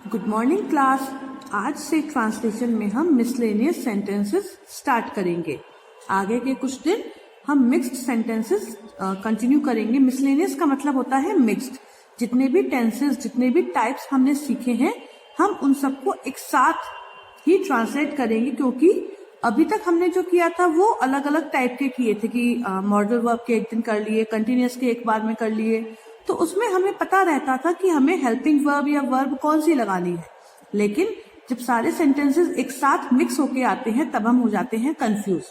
Good morning class. आज से translation में हम मिसलेनियस सेंटेंसेस स्टार्ट करेंगे। आगे के कुछ दिन हम मिक्स्ड सेंटेंसेस कंटिन्यू करेंगे। मिसलेनियस का मतलब होता है मिक्स्ड। जितने भी टेंसेस, जितने भी टाइप्स हमने सीखे हैं, हम उन सबको एक साथ ही ट्रांसलेट करेंगे, क्योंकि अभी तक हमने जो किया था वो अलग अलग टाइप के किए थे कि मॉडल वर्ब के एक दिन कर लिए, कंटिन्यूअस के एक बार में कर लिए, तो उसमें हमें पता रहता था कि हमें हेल्पिंग वर्ब या वर्ब कौन सी लगानी है। लेकिन जब सारे सेंटेंसेस एक साथ मिक्स होके आते हैं तब हम हो जाते हैं कंफ्यूज।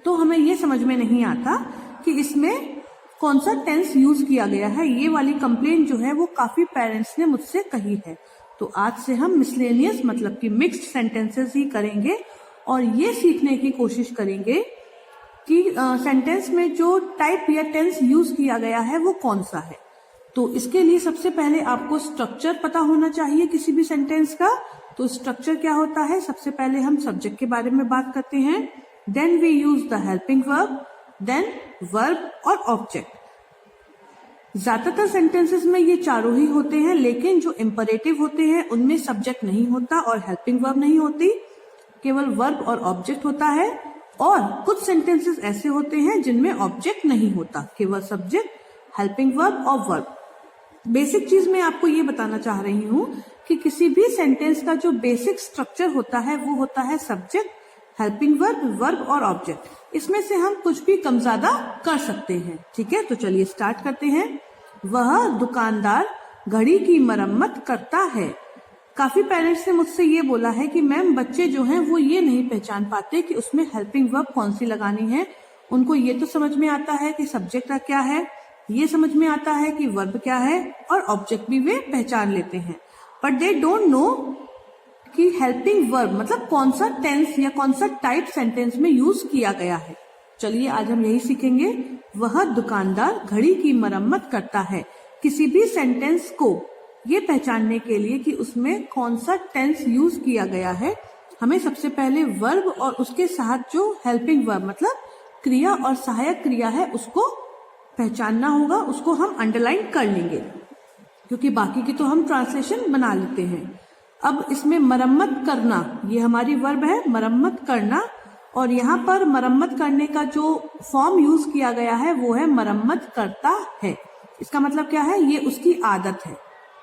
तो हमें ये समझ में नहीं आता कि इसमें कौन सा टेंस यूज किया गया है। ये वाली कंप्लेंट जो है वो काफी पेरेंट्स ने मुझसे कही है। तो आज से हम मिसलेनियस मतलब कि मिक्स्ड सेंटेंसेस ही करेंगे और ये सीखने की कोशिश करेंगे कि सेंटेंस में जो टाइप या टेंस यूज किया गया है वो कौन सा है। तो इसके लिए सबसे पहले आपको स्ट्रक्चर पता होना चाहिए किसी भी सेंटेंस का। तो स्ट्रक्चर क्या होता है? सबसे पहले हम सब्जेक्ट के बारे में बात करते हैं, then we use the helping verb, then verb और ऑब्जेक्ट। ज्यादातर सेंटेंसेस में ये चारों ही होते हैं, लेकिन जो इंपरेटिव होते हैं उनमें सब्जेक्ट नहीं होता और हेल्पिंग वर्ब नहीं होती, केवल वर्ब और ऑब्जेक्ट होता है। और कुछ सेंटेंसेस ऐसे होते हैं जिनमें ऑब्जेक्ट नहीं होता, केवल सब्जेक्ट, हेल्पिंग वर्ब और वर्ब। बेसिक चीज मैं आपको ये बताना चाह रही हूँ कि किसी भी सेंटेंस का जो बेसिक स्ट्रक्चर होता है वो होता है सब्जेक्ट, हेल्पिंग वर्ब, वर्ब और ऑब्जेक्ट। इसमें से हम कुछ भी कम ज्यादा कर सकते हैं। ठीक है, तो चलिए स्टार्ट करते हैं। वह दुकानदार घड़ी की मरम्मत करता है। काफी पेरेंट्स ने मुझसे ये बोला है कि मैम बच्चे जो हैं वो ये नहीं पहचान पाते कि उसमें हेल्पिंग वर्ब कौन सी लगानी है। उनको ये तो समझ में आता है कि सब्जेक्ट क्या है, ये समझ में आता है कि वर्ब क्या है, और ऑब्जेक्ट भी वे पहचान लेते हैं, बट दे डोंट नो कि हेल्पिंग वर्ब मतलब कौन सा टेंस या कौन सा टाइप सेंटेंस में यूज किया गया है। चलिए आज हम यही सीखेंगे। वह दुकानदार घड़ी की मरम्मत करता है। किसी भी सेंटेंस को ये पहचानने के लिए कि उसमें कौन सा टेंस यूज किया गया है, हमें सबसे पहले वर्ब और उसके साथ जो हेल्पिंग वर्ब मतलब क्रिया और सहायक क्रिया है उसको पहचानना होगा। उसको हम अंडरलाइन कर लेंगे, क्योंकि बाकी की तो हम ट्रांसलेशन बना लेते हैं। अब इसमें मरम्मत करना, ये हमारी वर्ब है, मरम्मत करना, और यहाँ पर मरम्मत करने का जो फॉर्म यूज किया गया है वो है मरम्मत करता है। इसका मतलब क्या है? ये उसकी आदत है,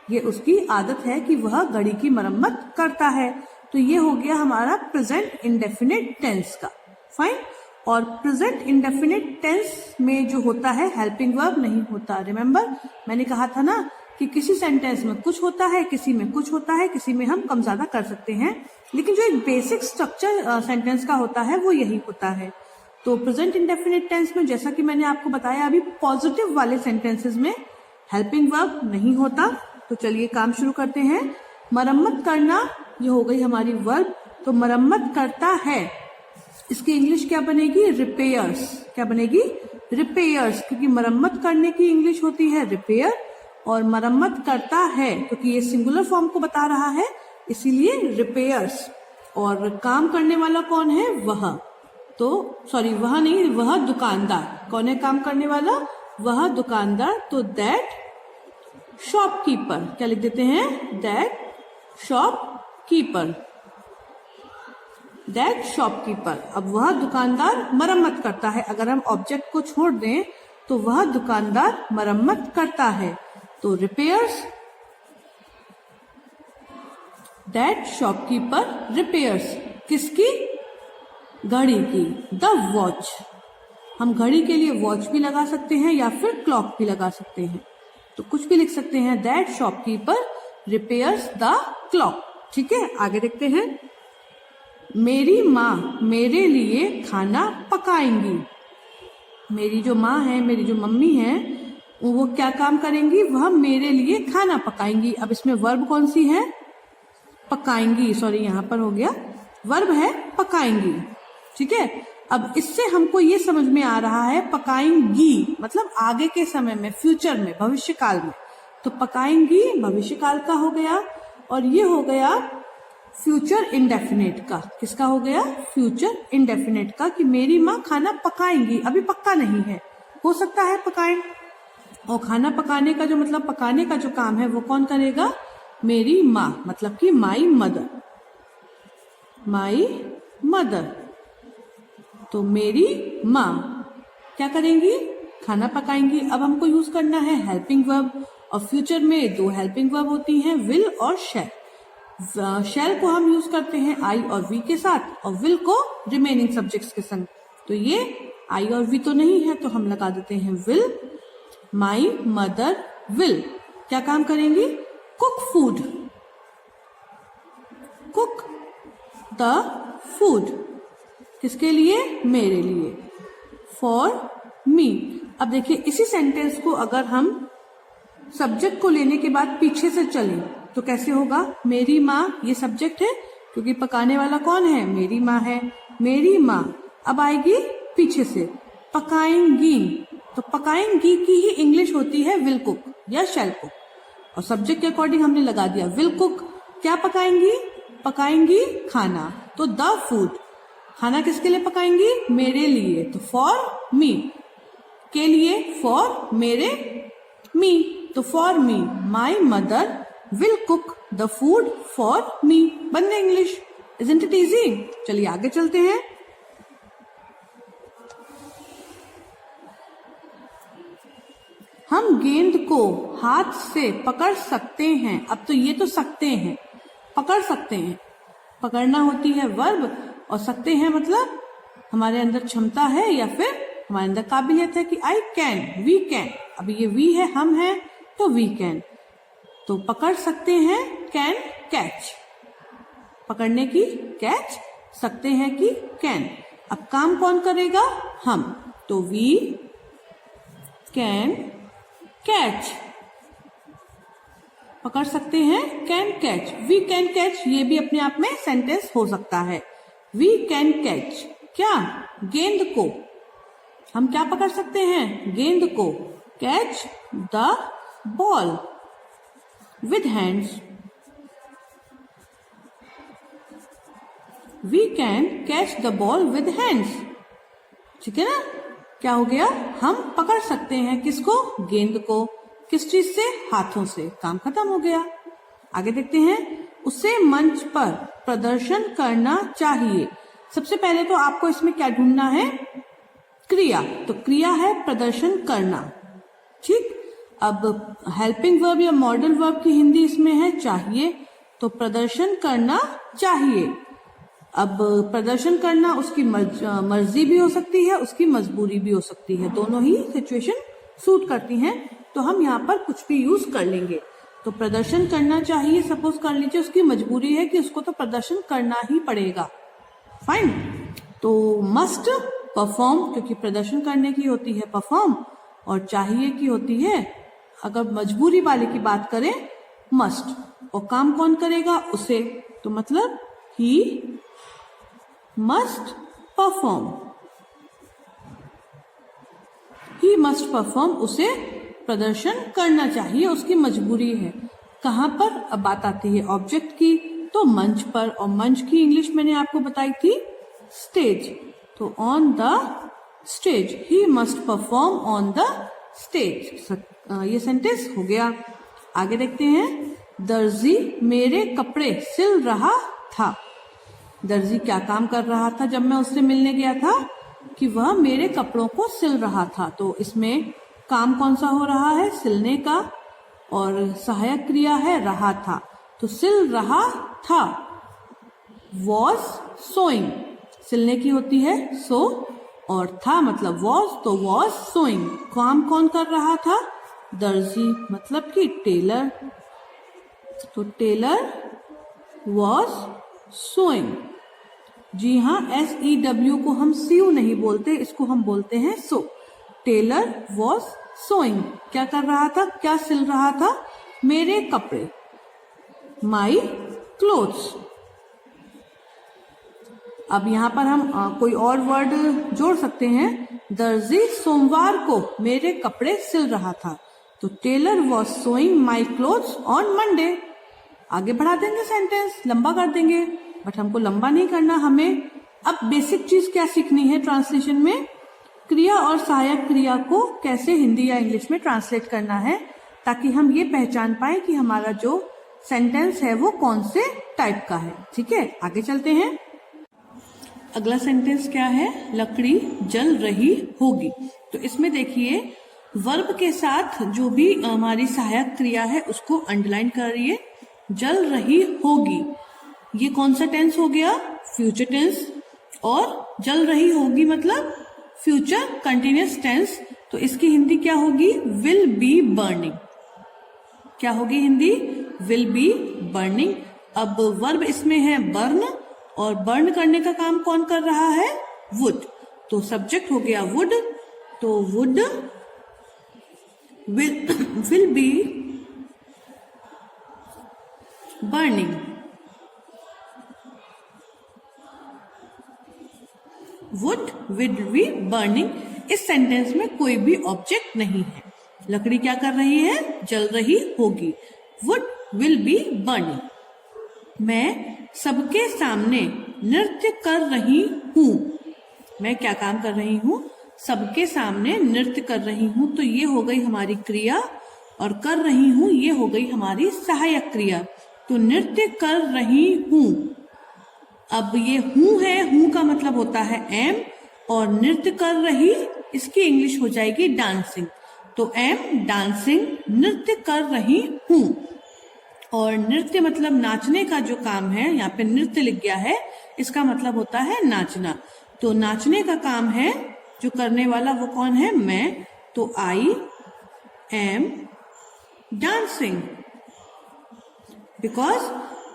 ये उसकी आदत है कि वह घड़ी की मरम्मत करता है। तो ये हो गया हमारा प्रेजेंट इंडेफिनिट टेंस का। फाइन। और प्रेजेंट इंडेफिनिट टेंस में जो होता है हेल्पिंग वर्ब नहीं होता। रिमेम्बर मैंने कहा था ना कि किसी सेंटेंस में कुछ होता है, किसी में कुछ होता है, किसी में हम कम ज्यादा कर सकते हैं, लेकिन जो एक बेसिक स्ट्रक्चर सेंटेंस का होता है वो यही होता है। तो प्रेजेंट इंडेफिनिट टेंस में जैसा कि मैंने आपको बताया अभी, पॉजिटिव वाले सेंटेंसेस में हेल्पिंग वर्ब नहीं होता। तो चलिए काम शुरू करते हैं। मरम्मत करना ये हो गई हमारी वर्ब। तो मरम्मत करता है, इसकी इंग्लिश क्या बनेगी? रिपेयर्स। क्या बनेगी? रिपेयर्स, क्योंकि मरम्मत करने की इंग्लिश होती है रिपेयर, और मरम्मत करता है क्योंकि ये सिंगुलर फॉर्म को बता रहा है, इसीलिए रिपेयर्स। और काम करने वाला कौन है? वह। तो सॉरी, वह नहीं, वह दुकानदार। कौन है काम करने वाला? वह दुकानदार। तो दैट शॉपकीपर, क्या लिख देते हैं? That shopkeeper, that shopkeeper. अब वह दुकानदार मरम्मत करता है। अगर हम ऑब्जेक्ट को छोड़ दें तो वह दुकानदार मरम्मत करता है। तो रिपेयर्स, दैट शॉपकीपर रिपेयर्स। किसकी? घड़ी की। The watch. हम घड़ी के लिए वॉच भी लगा सकते हैं या फिर क्लॉक भी लगा सकते हैं, तो कुछ भी लिख सकते हैं। That shopkeeper repairs the clock. ठीक है, आगे देखते हैं। मेरी माँ मेरे लिए खाना पकाएंगी। मेरी जो माँ है, मेरी जो मम्मी है, वो क्या काम करेंगी? वह मेरे लिए खाना पकाएंगी। अब इसमें वर्ब कौन सी है? पकाएंगी। सॉरी, यहाँ पर हो गया, वर्ब है पकाएंगी। ठीक है, अब इससे हमको ये समझ में आ रहा है पकाएंगी मतलब आगे के समय में, फ्यूचर में, भविष्य काल में। तो पकाएंगी भविष्य काल का हो गया, और ये हो गया फ्यूचर इंडेफिनिट का। किसका हो गया? फ्यूचर इंडेफिनिट का, कि मेरी माँ खाना पकाएंगी। अभी पक्का नहीं है, हो सकता है पकाएं। और खाना पकाने का जो मतलब पकाने का जो काम है वो कौन करेगा? मेरी माँ, मतलब कि माई मदर, माई मदर। तो मेरी माँ क्या करेंगी, खाना पकाएंगी। अब हमको यूज करना है हेल्पिंग वर्ब, और फ्यूचर में दो हेल्पिंग वर्ब होती हैं, विल और शैल। शैल को हम यूज करते हैं आई और वी के साथ, और विल को रिमेनिंग सब्जेक्ट्स के संग। तो ये आई और वी तो नहीं है, तो हम लगा देते हैं विल। माई मदर विल क्या काम करेंगी, cook food, cook the food. किसके लिए, मेरे लिए, फॉर मी। अब देखिए इसी सेंटेंस को अगर हम सब्जेक्ट को लेने के बाद पीछे से चलें तो कैसे होगा। मेरी माँ ये सब्जेक्ट है, क्योंकि पकाने वाला कौन है, मेरी माँ है। मेरी माँ अब आएगी पीछे से, पकाएंगी। तो पकाएंगी की ही इंग्लिश होती है विल कुक या शैल कुक, और सब्जेक्ट के अकॉर्डिंग हमने लगा दिया विल कुक। क्या पकाएंगी, पकाएंगी खाना। तो द फूड, खाना किसके लिए पकाएंगी, मेरे लिए, तो फॉर मी, के लिए, फॉर मेरे, मी। तो for me my mother will cook the food for me. बन गई इंग्लिश। Isn't it easy. चलिए आगे चलते हैं। हम गेंद को हाथ से पकड़ सकते हैं। अब तो ये तो सकते हैं, पकड़ सकते हैं, पकड़ना होती है वर्ब, और सकते हैं मतलब हमारे अंदर क्षमता है या फिर हमारे अंदर काबिलियत है कि आई कैन, वी कैन। अब ये वी है, हम हैं, तो वी कैन। तो पकड़ सकते हैं, कैन कैच, पकड़ने की कैच, सकते हैं कि कैन। अब काम कौन करेगा, हम, तो वी कैन कैच, पकड़ सकते हैं, can catch, we can catch. ये भी अपने आप में सेंटेंस हो सकता है। वी कैन कैच क्या, गेंद को। हम क्या पकड़ सकते हैं, गेंद को। Catch the ball with hands, we can catch the ball with hands. ठीक है ना, क्या हो गया, हम पकड़ सकते हैं किसको, गेंद को। किस चीज से, हाथों से। काम खत्म हो गया। आगे देखते हैं। उसे मंच पर प्रदर्शन करना चाहिए। सबसे पहले तो आपको इसमें क्या ढूंढना है, क्रिया। तो क्रिया है प्रदर्शन करना। ठीक, अब हेल्पिंग वर्ब या मॉडल वर्ब की हिंदी इसमें है चाहिए, तो प्रदर्शन करना चाहिए। अब प्रदर्शन करना उसकी मर्जी भी हो सकती है, उसकी मजबूरी भी हो सकती है, दोनों ही सिचुएशन सूट करती हैं। तो हम यहाँ पर कुछ भी यूज कर लेंगे। तो प्रदर्शन करना चाहिए, सपोज कर लीजिए उसकी मजबूरी है कि उसको तो प्रदर्शन करना ही पड़ेगा, फाइन। तो मस्ट परफॉर्म, क्योंकि प्रदर्शन करने की होती है परफॉर्म, और चाहिए की होती है, अगर मजबूरी वाले की बात करें, मस्ट। और काम कौन करेगा, उसे। तो मतलब he must perform, he must perform, उसे प्रदर्शन करना चाहिए, उसकी मजबूरी है। कहां पर, अब बात आती है ऑब्जेक्ट की, तो मंच पर। और मंच की इंग्लिश मैंने आपको बताई थी स्टेज। तो on the stage, he must perform on the stage. ये सेंटेंस हो गया। आगे देखते हैं। दर्जी मेरे कपड़े सिल रहा था। दर्जी क्या काम कर रहा था जब मैं उससे मिलने गया था, कि वह मेरे कपड़ों को सिल रहा था। तो इसमें काम कौन सा हो रहा है, सिलने का, और सहायक क्रिया है रहा था। तो सिल रहा था, वॉज सोइंग, सिलने की होती है सो, और था मतलब वॉज, तो वॉज सोइंग। काम कौन कर रहा था, दर्जी, मतलब कि टेलर। तो टेलर वॉज सोइंग। जी हाँ, SEW को हम सीयू नहीं बोलते, इसको हम बोलते हैं सो। टेलर वॉज सोइंग, क्या कर रहा था, क्या सिल रहा था, मेरे कपड़े, माई क्लोथ्स। अब यहाँ पर हम कोई और वर्ड जोड़ सकते हैं। दर्जी सोमवार को मेरे कपड़े सिल रहा था। तो tailor was sewing my clothes on Monday. आगे बढ़ा देंगे, सेंटेंस लंबा कर देंगे, बट हमको लंबा नहीं करना। हमें अब बेसिक चीज क्या सीखनी है ट्रांसलेशन में, क्रिया और सहायक क्रिया को कैसे हिंदी या इंग्लिश में ट्रांसलेट करना है, ताकि हम ये पहचान पाए कि हमारा जो सेंटेंस है वो कौन से टाइप का है। ठीक है, आगे चलते हैं। अगला सेंटेंस क्या है, लकड़ी जल रही होगी। तो इसमें देखिए वर्ब के साथ जो भी हमारी सहायक क्रिया है उसको अंडरलाइन करिए। जल रही होगी, ये कौन सा टेंस हो गया, फ्यूचर टेंस। और जल रही होगी मतलब फ्यूचर कंटिन्यूअस टेंस। तो इसकी हिंदी क्या होगी, विल बी बर्निंग। क्या होगी हिंदी, विल बी बर्निंग। अब वर्ब इसमें है बर्न, और बर्न करने का काम कौन कर रहा है, वुड। तो सब्जेक्ट हो गया वुड, तो would will be burning. Would will be burning. इस सेंटेंस में कोई भी ऑब्जेक्ट नहीं है। लकड़ी क्या कर रही है, जल रही होगी। Would will be burning. मैं सबके सामने नृत्य कर रही हूं। मैं क्या काम कर रही हूं, सबके सामने नृत्य कर रही हूं। तो ये हो गई हमारी क्रिया, और कर रही हूं ये हो गई हमारी सहायक क्रिया। तो नृत्य कर रही हूं। अब ये हूं है, हूं का मतलब होता है एम, और नृत्य कर रही इसकी इंग्लिश हो जाएगी डांसिंग। तो एम डांसिंग, नृत्य कर रही हूं। और नृत्य मतलब नाचने का जो काम है, यहाँ पे नृत्य लिख गया है, इसका मतलब होता है नाचना। तो नाचने का काम है, जो करने वाला वो कौन है, मैं। तो I am dancing. Because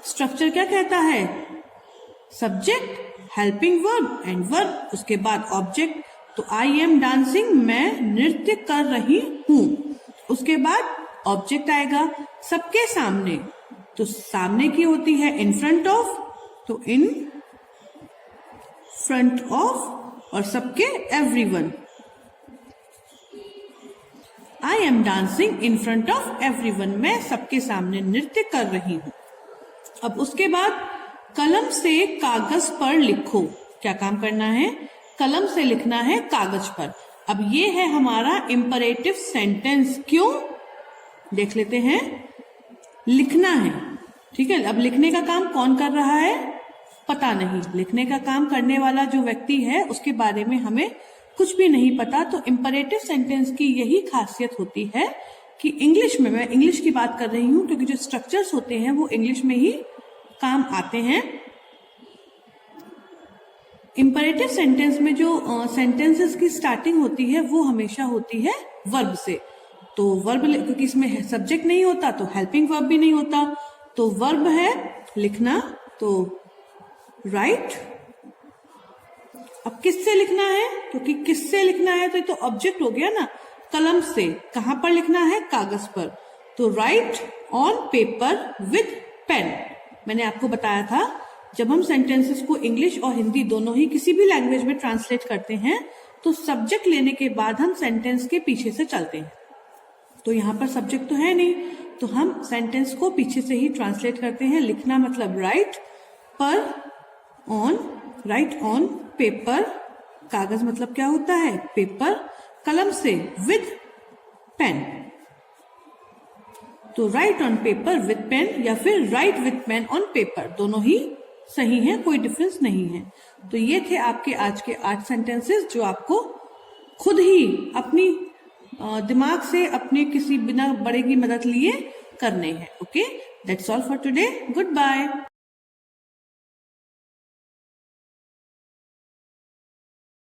structure क्या कहता है, subject, helping verb and verb, उसके बाद ऑब्जेक्ट। तो आई एम डांसिंग, मैं नृत्य कर रही हूं। उसके बाद ऑब्जेक्ट आएगा सबके सामने। तो सामने की होती है इन फ्रंट ऑफ, तो इन फ्रंट ऑफ, और सबके everyone. I am dancing in front of everyone, मैं सबके सामने नृत्य कर रही हूं। अब उसके बाद कलम से कागज पर लिखो। क्या काम करना है, कलम से लिखना है कागज पर। अब ये है हमारा इंपरेटिव सेंटेंस। क्यों, देख लेते हैं। लिखना है, ठीक है। अब लिखने का काम कौन कर रहा है, पता नहीं। लिखने का काम करने वाला जो व्यक्ति है उसके बारे में हमें कुछ भी नहीं पता। तो इंपरेटिव सेंटेंस की यही खासियत होती है कि इंग्लिश में, मैं इंग्लिश की बात कर रही हूं क्योंकि जो स्ट्रक्चर्स होते हैं वो इंग्लिश में ही काम आते हैं। इंपरेटिव सेंटेंस में जो सेंटेंसेस की स्टार्टिंग होती है वो हमेशा होती है वर्ब से। तो वर्ब, क्योंकि इसमें सब्जेक्ट नहीं होता तो हेल्पिंग वर्ब भी नहीं होता। तो वर्ब है लिखना, तो राइट। अब किससे लिखना है, क्योंकि किससे लिखना है तो ये तो ऑब्जेक्ट हो गया ना। कलम से, कहां पर लिखना है, कागज पर। तो write on paper with pen. मैंने आपको बताया था जब हम सेंटेंसेस को इंग्लिश और हिंदी दोनों ही किसी भी लैंग्वेज में ट्रांसलेट करते हैं तो सब्जेक्ट लेने के बाद हम सेंटेंस के पीछे से चलते हैं। तो यहाँ पर सब्जेक्ट तो है नहीं, तो हम सेंटेंस को पीछे से ही ट्रांसलेट करते हैं। लिखना मतलब राइट, पर ऑन, राइट ऑन पेपर, कागज मतलब क्या होता है, पेपर, कलम से, विद पेन। तो write on paper with pen या फिर write with pen on paper, दोनों ही सही है, कोई डिफरेंस नहीं है। तो ये थे आपके आज के 8 सेंटेंसेस जो आपको खुद ही अपनी दिमाग से, अपने किसी बिना बड़े की मदद लिए करने हैं। Okay, that's all for today. Good bye.